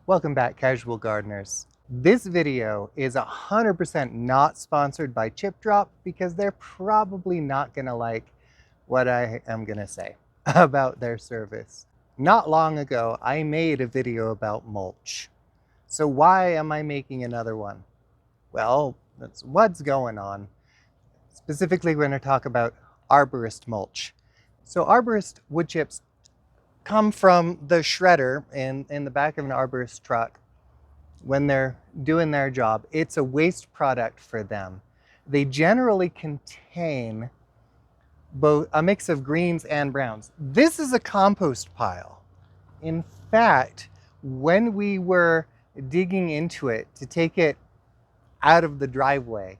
Welcome back, casual gardeners. This video is 100% not sponsored by Chipdrop because they're probably not gonna like what I am gonna say about their service. Not long ago, I made a video about mulch. So why am I making another one? Well, that's what's going on. Specifically, we're gonna talk about arborist mulch. So arborist wood chips come from the shredder in the back of an arborist truck when they're doing their job. It's a waste product for them. They generally contain both a mix of greens and browns. This is a compost pile. In fact, when we were digging into it to take it out of the driveway,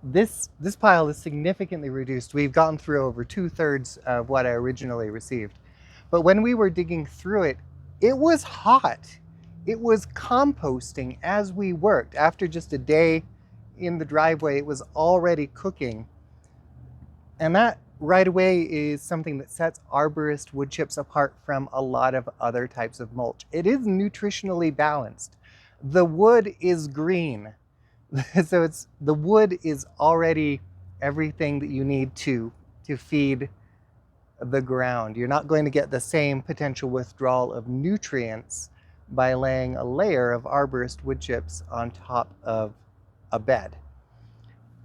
this pile is significantly reduced. We've gotten through over 2/3 of what I originally received. But when we were digging through it, it was hot. It was composting as we worked. After just a day in the driveway, it was already cooking. And that right away is something that sets arborist wood chips apart from a lot of other types of mulch. It is nutritionally balanced. The wood is green. So the wood is already everything that you need to feed the ground. You're not going to get the same potential withdrawal of nutrients by laying a layer of arborist wood chips on top of a bed.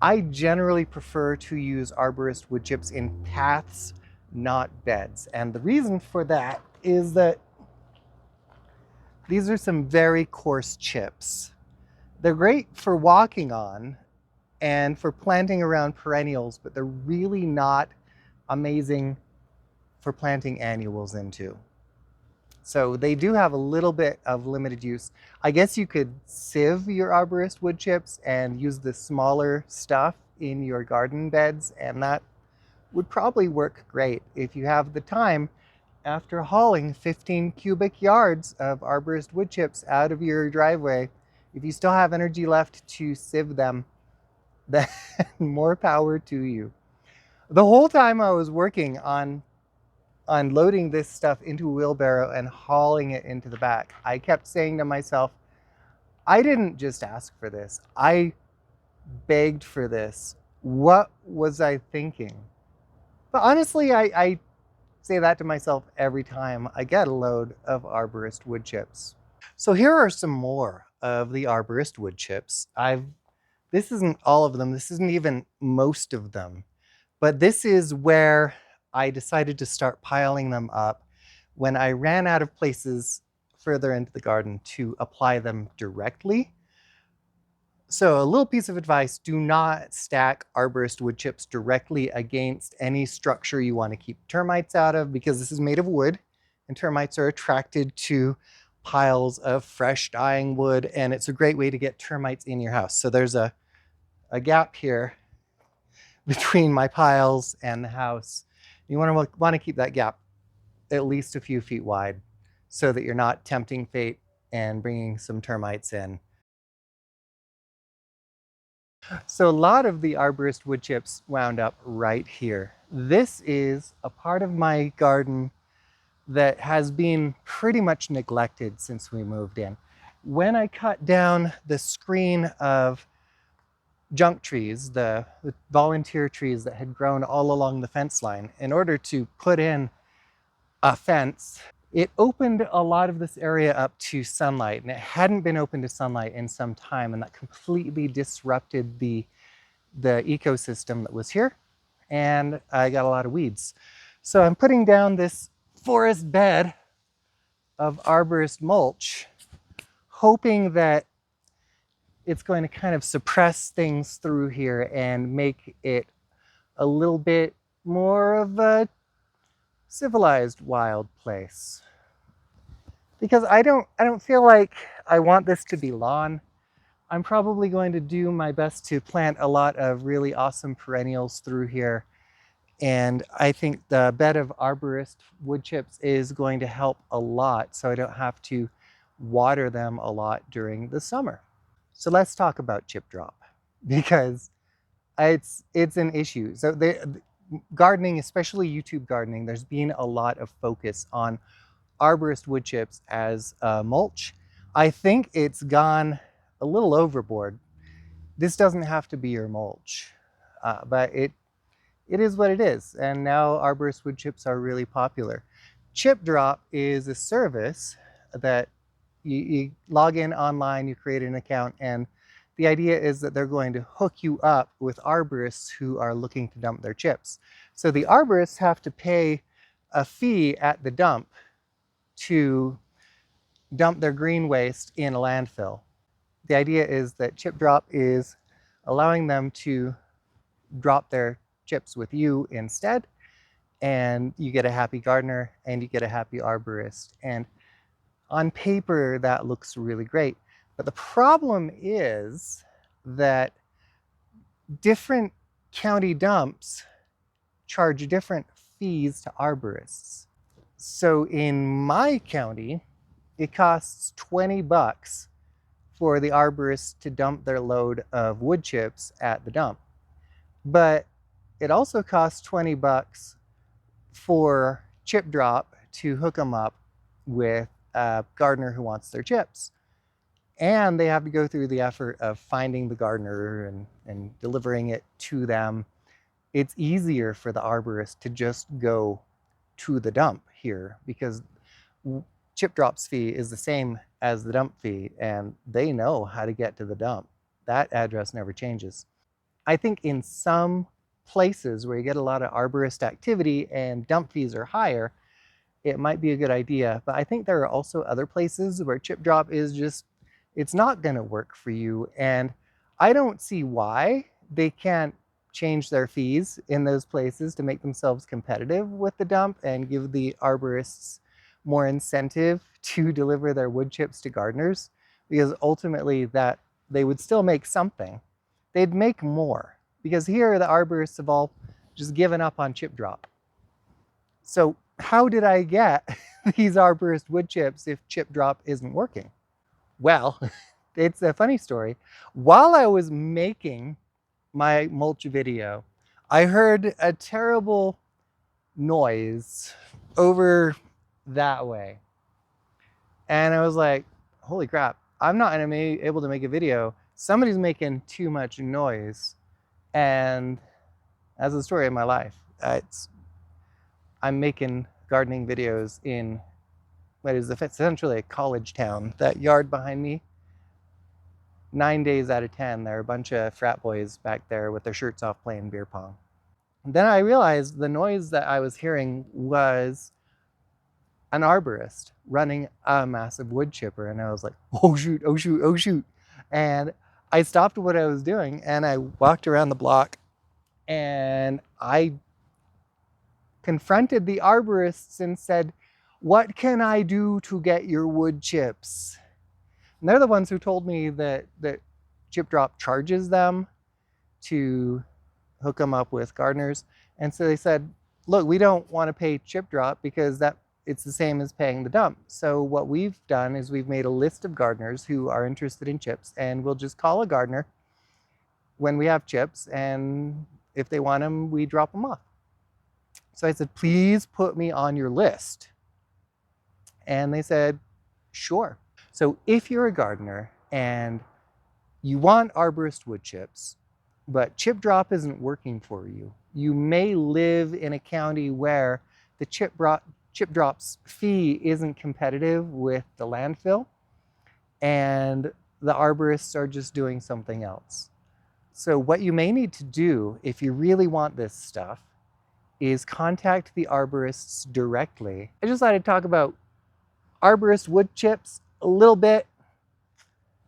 I generally prefer to use arborist wood chips in paths, not beds. And the reason for that is that these are some very coarse chips. They're great for walking on and for planting around perennials, but they're really not amazing for planting annuals into. So they do have a little bit of limited use. I guess you could sieve your arborist wood chips and use the smaller stuff in your garden beds, and that would probably work great if you have the time after hauling 15 cubic yards of arborist wood chips out of your driveway. If you still have energy left to sieve them, then more power to you. The whole time I was working on loading this stuff into a wheelbarrow and hauling it into the back, I kept saying to myself, I didn't just ask for this. I begged for this. What was I thinking? But honestly, I say that to myself every time I get a load of arborist wood chips. So here are some more of the arborist wood chips. This isn't all of them. This isn't even most of them. But this is where I decided to start piling them up when I ran out of places further into the garden to apply them directly. So a little piece of advice, do not stack arborist wood chips directly against any structure you want to keep termites out of, because this is made of wood and termites are attracted to piles of fresh dying wood, and it's a great way to get termites in your house. So there's a gap here between my piles and the house. You want to keep that gap at least a few feet wide so that you're not tempting fate and bringing some termites in. So a lot of the arborist wood chips wound up right here. This is a part of my garden that has been pretty much neglected since we moved in. When I cut down the screen of junk trees, the volunteer trees that had grown all along the fence line, in order to put in a fence, it opened a lot of this area up to sunlight, and it hadn't been open to sunlight in some time, and that completely disrupted the ecosystem that was here, and I got a lot of weeds. So I'm putting down this forest bed of arborist mulch, hoping that it's going to kind of suppress things through here and make it a little bit more of a civilized wild place. Because I don't feel like I want this to be lawn. I'm probably going to do my best to plant a lot of really awesome perennials through here. And I think the bed of arborist wood chips is going to help a lot, so I don't have to water them a lot during the summer. So let's talk about Chipdrop, because it's an issue. So gardening, especially YouTube gardening, there's been a lot of focus on arborist wood chips as mulch. I think it's gone a little overboard. This doesn't have to be your mulch, but it is what it is. And now arborist wood chips are really popular. Chipdrop is a service that you log in online, you create an account, and the idea is that they're going to hook you up with arborists who are looking to dump their chips. So the arborists have to pay a fee at the dump to dump their green waste in a landfill. The idea is that Chipdrop is allowing them to drop their chips with you instead, and you get a happy gardener and you get a happy arborist. And on paper, that looks really great. But the problem is that different county dumps charge different fees to arborists. So in my county, it costs 20 bucks for the arborist to dump their load of wood chips at the dump. But it also costs 20 bucks for Chipdrop to hook them up with a gardener who wants their chips. And they have to go through the effort of finding the gardener and delivering it to them. It's easier for the arborist to just go to the dump here because Chipdrop's fee is the same as the dump fee, and they know how to get to the dump. That address never changes. I think in some places where you get a lot of arborist activity and dump fees are higher, it might be a good idea. But I think there are also other places where Chipdrop is just, it's not going to work for you. And I don't see why they can't change their fees in those places to make themselves competitive with the dump and give the arborists more incentive to deliver their wood chips to gardeners, because ultimately that they would still make something. They'd make more, because here the arborists have all just given up on Chipdrop. So how did I get these arborist wood chips if Chipdrop isn't working? Well, it's a funny story. While I was making my mulch video, I heard a terrible noise over that way. And I was like, holy crap, I'm not gonna be able to make a video. Somebody's making too much noise. And that's the story of my life. I'm making gardening videos in what is essentially a college town. That yard behind me, 9 days out of 10, there are a bunch of frat boys back there with their shirts off playing beer pong. And then I realized the noise that I was hearing was an arborist running a massive wood chipper. And I was like, oh shoot, oh shoot, oh shoot. And I stopped what I was doing and I walked around the block and I confronted the arborists and said, what can I do to get your wood chips? And they're the ones who told me that Chipdrop charges them to hook them up with gardeners. And so they said, look, we don't want to pay Chipdrop because it's the same as paying the dump. So what we've done is we've made a list of gardeners who are interested in chips, and we'll just call a gardener when we have chips, and if they want them, we drop them off. So I said, please put me on your list. And they said, sure. So if you're a gardener and you want arborist wood chips, but Chipdrop isn't working for you, you may live in a county where the Chipdrop's fee isn't competitive with the landfill, and the arborists are just doing something else. So what you may need to do if you really want this stuff is contact the arborists directly. I just thought I'd talk about arborist wood chips a little bit,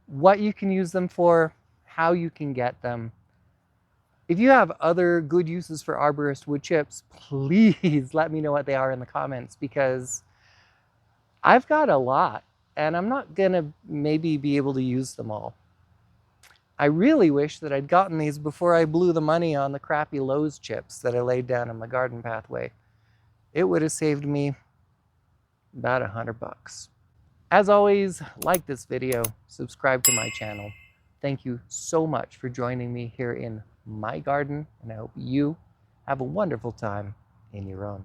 what you can use them for, how you can get them. If you have other good uses for arborist wood chips, please let me know what they are in the comments, because I've got a lot and I'm not gonna maybe be able to use them all. I really wish that I'd gotten these before I blew the money on the crappy Lowe's chips that I laid down in my garden pathway. It would have saved me about $100. As always, like this video, subscribe to my channel. Thank you so much for joining me here in my garden, and I hope you have a wonderful time in your own.